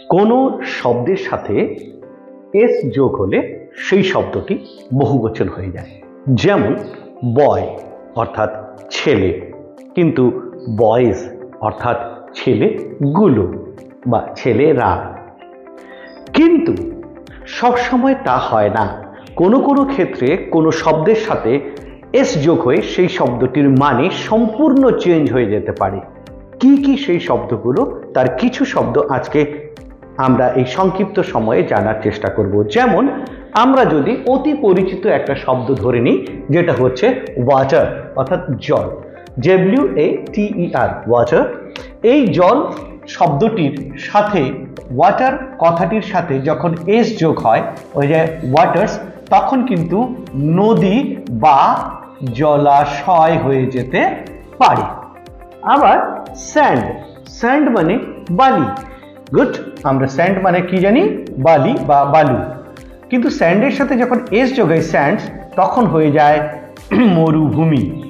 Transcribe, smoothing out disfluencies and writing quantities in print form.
কোনো শব্দের সাথে এস যোগ হলে সেই শব্দটি বহুবচন হয়ে যায়। যেমন বয় অর্থাৎ ছেলে, কিন্তু বয়েজ অর্থাৎ ছেলেগুলো বা ছেলেরা। কিন্তু সবসময় তা হয় না। কোনো কোনো ক্ষেত্রে কোনো শব্দের সাথে এস যোগ হয়ে সেই শব্দটির মানে সম্পূর্ণ চেঞ্জ হয়ে যেতে পারে। কি কি সেই শব্দগুলো, তার কিছু শব্দ আজকে আমরা এই সংক্ষিপ্ত সময়ে জানার চেষ্টা করব। যেমন আমরা যদি অতি পরিচিত একটা শব্দ ধরে নিই, যেটা হচ্ছে ওয়াটার অর্থাৎ জল, WATER ওয়াটার। এই জল শব্দটির সাথে ওয়াটার কথাটির সাথে যখন এস যোগ হয়, ওই যে ওয়াটার্স, তখন কিন্তু নদী বা জলাশয় হয়ে যেতে পারে। আবার স্যান্ড, স্যান্ড মানে বালি। গুড, আমরা স্যান্ড মানে কি জানি? বালি বা বালু। কিন্তু স্যান্ডের সাথে যখন এস যোগ হয় স্যান্ডস, তখন হয়ে যায় মরুভূমি।